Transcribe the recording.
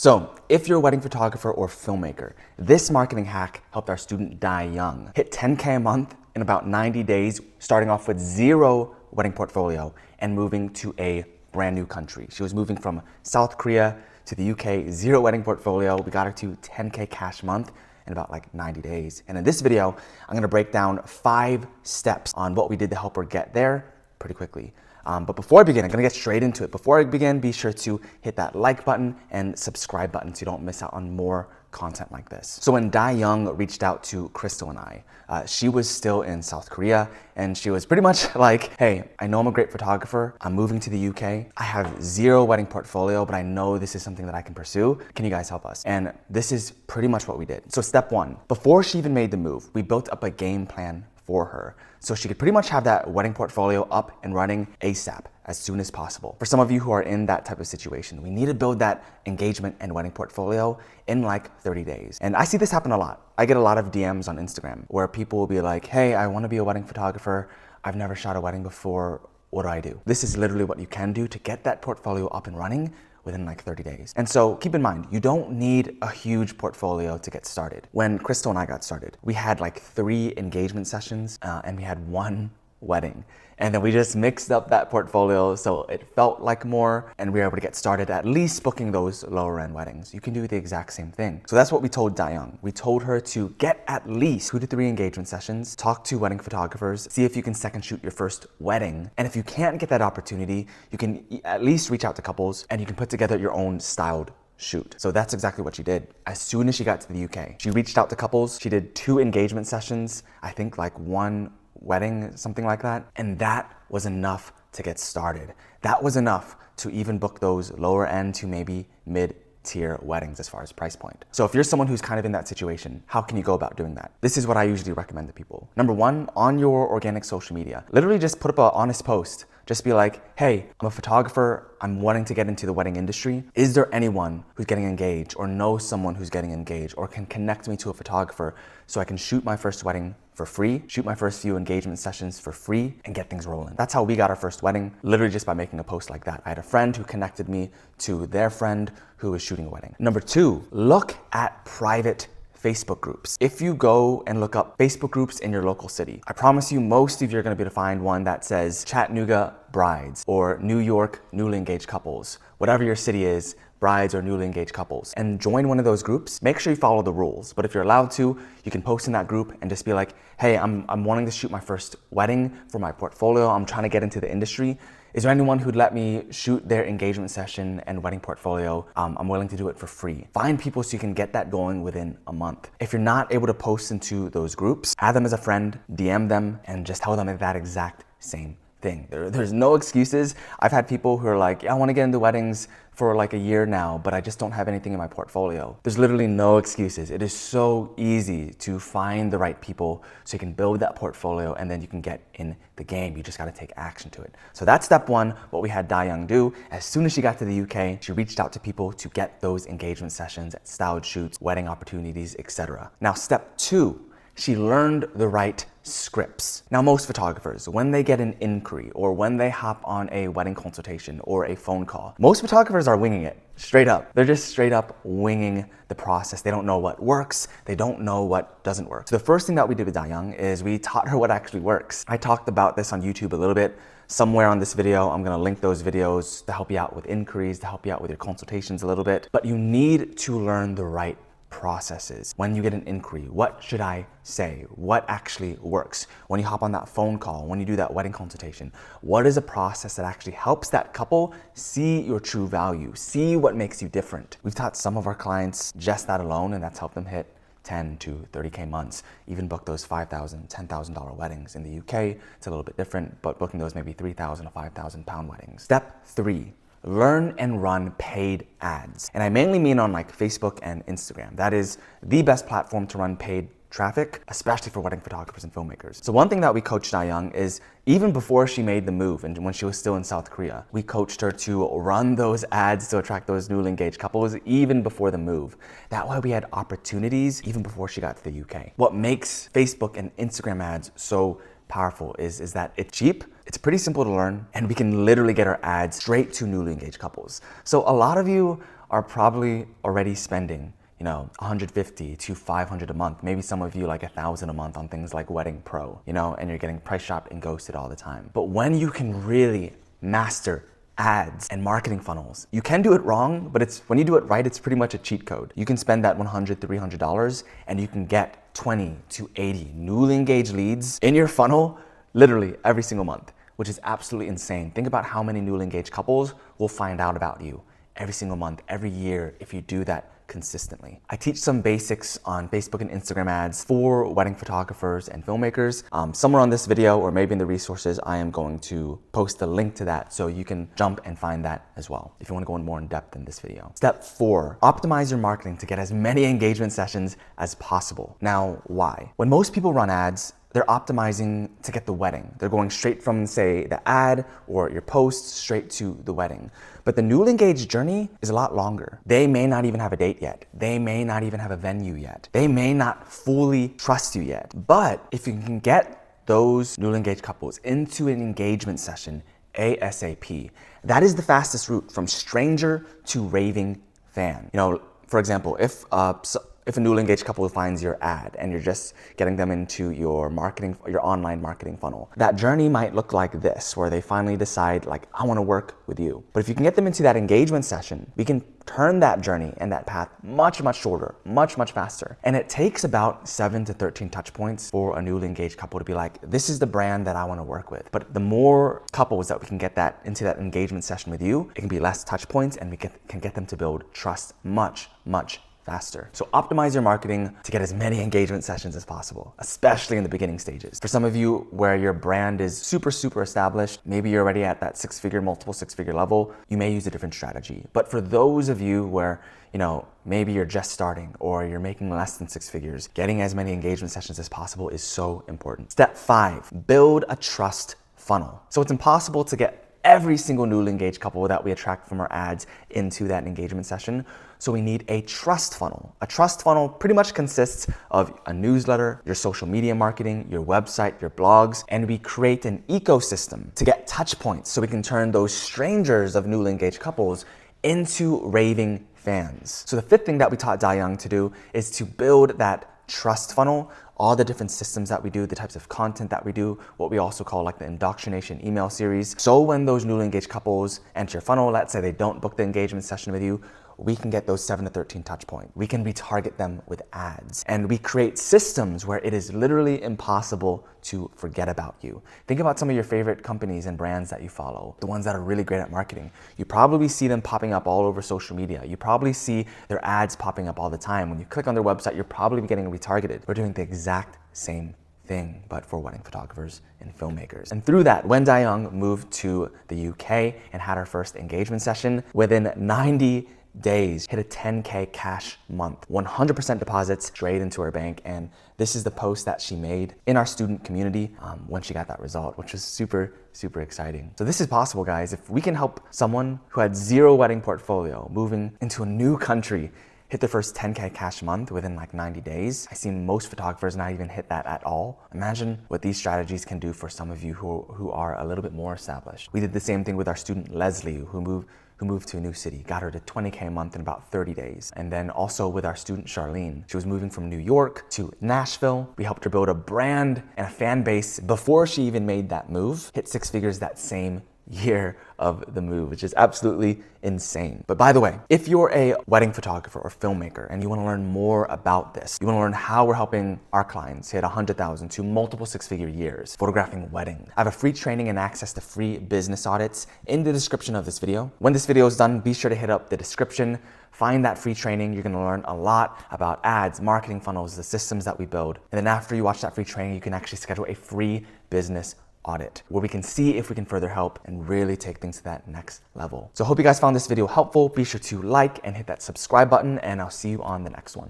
So if you're a wedding photographer or filmmaker, this marketing hack helped our student die young. Hit 10K a month in about 90 days, starting off with 0 wedding portfolio and moving to a brand new country. She was moving from South Korea to the UK, 0 wedding portfolio. We got her to 10K cash a month in about like 90 days. And in this video, I'm gonna break down 5 steps on what we did to help her get there pretty quickly. But before I begin, I'm gonna get straight into it. Before I begin, be sure to hit that like button and subscribe button so you don't miss out on more content like this. So when Dai Young reached out to Crystal and I, she was still in South Korea and she was pretty much like, hey, I know I'm a great photographer. I'm moving to the UK. I have 0 wedding portfolio, but I know this is something that I can pursue. Can you guys help us? And this is pretty much what we did. So step 1, before she even made the move, we built up a game plan for her, so she could pretty much have that wedding portfolio up and running ASAP, as soon as possible. For some of you who are in that type of situation, we need to build that engagement and wedding portfolio in like 30 days. And I see this happen a lot. I get a lot of DMs on Instagram where people will be like, hey, I want to be a wedding photographer. I've never shot a wedding before. What do I do? This is literally what you can do to get that portfolio up and running within like 30 days. And so keep in mind, you don't need a huge portfolio to get started. When Crystal and I got started, we had like 3 engagement sessions and we had 1 wedding. And then we just mixed up that portfolio so it felt like more, and we were able to get started at least booking those lower end weddings. You can do the exact same thing. So that's what we told Dai Young. We told her to get at least 2 to 3 engagement sessions, talk to wedding photographers, see if you can second shoot your first wedding. And if you can't get that opportunity, you can at least reach out to couples and you can put together your own styled shoot. So that's exactly what she did. As soon as she got to the UK, she reached out to couples. She did 2 engagement sessions, I think like 1 wedding, something like that. And that was enough to get started. That was enough to even book those lower end to maybe mid-tier weddings as far as price point. So if you're someone who's kind of in that situation, how can you go about doing that? This is what I usually recommend to people. Number 1, on your organic social media, literally just put up an honest post. Just be like, hey, I'm a photographer. I'm wanting to get into the wedding industry. Is there anyone who's getting engaged or knows someone who's getting engaged or can connect me to a photographer so I can shoot my first wedding for free, shoot my first few engagement sessions for free and get things rolling. That's how we got our first wedding, literally just by making a post like that. I had a friend who connected me to their friend who was shooting a wedding. Number 2, look at private Facebook groups. If you go and look up Facebook groups in your local city, I promise you most of you are gonna be able to find one that says Chattanooga brides or New York newly engaged couples, whatever your city is, brides or newly engaged couples, and join one of those groups. Make sure you follow the rules, but if you're allowed to, you can post in that group and just be like, hey, I'm wanting to shoot my first wedding for my portfolio. I'm trying to get into the industry. Is there anyone who'd let me shoot their engagement session and wedding portfolio? I'm willing to do it for free. Find people so you can get that going within a month. If you're not able to post into those groups, add them as a friend, DM them, and just tell them that exact same thing. There's no excuses. I've had people who are like, yeah, I want to get into weddings for like a year now, but I just don't have anything in my portfolio. There's literally no excuses. It is so easy to find the right people so you can build that portfolio and then you can get in the game. You just got to take action to it. So that's step 1, what we had Dai Young do. As soon as she got to the UK, she reached out to people to get those engagement sessions, styled shoots, wedding opportunities, etc. Now, step 2, she learned the right scripts. Now, most photographers, when they get an inquiry or when they hop on a wedding consultation or a phone call, most photographers are winging it, straight up. They're just straight up winging the process. They don't know what works. They don't know what doesn't work. So the first thing that we did with Dai Young is we taught her what actually works. I talked about this on YouTube a little bit. Somewhere on this video, I'm gonna link those videos to help you out with inquiries, to help you out with your consultations a little bit. But you need to learn the right processes. When you get an inquiry, what should I say? What actually works? When you hop on that phone call, when you do that wedding consultation, what is a process that actually helps that couple see your true value, see what makes you different? We've taught some of our clients just that alone, and that's helped them hit 10 to 30K months, even book those $5,000, $10,000 weddings. In the UK, it's a little bit different, but booking those maybe 3,000 or 5,000 pound weddings. Step 3, learn and run paid ads. And I mainly mean on like Facebook and Instagram. That is the best platform to run paid traffic, especially for wedding photographers and filmmakers. So one thing that we coached Dai Young is even before she made the move and when she was still in South Korea, we coached her to run those ads to attract those newly engaged couples even before the move. That way we had opportunities even before she got to the UK. What makes Facebook and Instagram ads so powerful is that it's cheap, it's pretty simple to learn, and we can literally get our ads straight to newly engaged couples. So a lot of you are probably already spending, you know, 150 to 500 a month. Maybe some of you like 1,000 a month on things like Wedding Pro, you know, and you're getting price shopped and ghosted all the time. But when you can really master ads and marketing funnels, you can do it wrong, but when you do it right, it's pretty much a cheat code. You can spend that $100, $300 and you can get 20 to 80 newly engaged leads in your funnel literally every single month, which is absolutely insane. Think about how many newly engaged couples will find out about you every single month, every year, if you do that consistently. I teach some basics on Facebook and Instagram ads for wedding photographers and filmmakers. Somewhere on this video or maybe in the resources, I am going to post a link to that so you can jump and find that as well if you want to go in more in depth in this video. Step 4, optimize your marketing to get as many engagement sessions as possible. Now, why? When most people run ads, they're optimizing to get the wedding. They're going straight from, say, the ad or your post straight to the wedding. But the newly engaged journey is a lot longer. They may not even have a date yet. They may not even have a venue yet. They may not fully trust you yet. But if you can get those newly engaged couples into an engagement session ASAP, that is the fastest route from stranger to raving fan. You know, for example, if a newly engaged couple finds your ad and you're just getting them into your online marketing funnel, that journey might look like this, where they finally decide like, I want to work with you. But if you can get them into that engagement session, we can turn that journey and that path much, much shorter, much, much faster. And it takes about 7 to 13 touch points for a newly engaged couple to be like, this is the brand that I want to work with. But the more couples that we can get that into that engagement session with you, it can be less touch points and we can get them to build trust much, much faster. So optimize your marketing to get as many engagement sessions as possible, especially in the beginning stages. For some of you where your brand is super established, maybe you're already at that multiple six-figure level, you may use a different strategy. But for those of you where, you know, maybe you're just starting or you're making less than 6 figures, getting as many engagement sessions as possible is so important. Step 5, build a trust funnel. So it's impossible to get every single newly engaged couple that we attract from our ads into that engagement session. So we need a trust funnel. A trust funnel pretty much consists of a newsletter, your social media marketing, your website, your blogs, and we create an ecosystem to get touch points so we can turn those strangers of newly engaged couples into raving fans. So the 5th thing that we taught Da Young to do is to build that trust funnel, all the different systems that we do, the types of content that we do, what we also call like the indoctrination email series. So when those newly engaged couples enter your funnel, let's say they don't book the engagement session with you, we can get those 7 to 13 touch points. We can retarget them with ads. And we create systems where it is literally impossible to forget about you. Think about some of your favorite companies and brands that you follow, the ones that are really great at marketing. You probably see them popping up all over social media. You probably see their ads popping up all the time. When you click on their website, you're probably getting retargeted. We're doing the exact same thing, but for wedding photographers and filmmakers. And through that, when Da Young moved to the UK and had her first engagement session, within 90 days, hit a 10K cash month, 100% deposits straight into her bank. And this is the post that she made in our student community when she got that result, which was super exciting. So this is possible, guys. If we can help someone who had 0 wedding portfolio moving into a new country hit their first 10K cash month within like 90 days. I've seen most photographers not even hit that at all. Imagine what these strategies can do for some of you who are a little bit more established. We did the same thing with our student Leslie, who moved to a new city, got her to 20K a month in about 30 days. And then also with our student Charlene, she was moving from New York to Nashville. We helped her build a brand and a fan base before she even made that move, hit 6 figures that same year of the move, which is absolutely insane. But by the way, if you're a wedding photographer or filmmaker and you want to learn more about this, you want to learn how we're helping our clients hit 100,000 to multiple 6-figure years photographing weddings, I have a free training and access to free business audits in the description of this video. When this video is done, be sure to hit up the description, find that free training. You're going to learn a lot about ads, marketing funnels, the systems that we build. And then after you watch that free training, you can actually schedule a free business audit where we can see if we can further help and really take things to that next level. So I hope you guys found this video helpful. Be sure to like and hit that subscribe button, and I'll see you on the next one.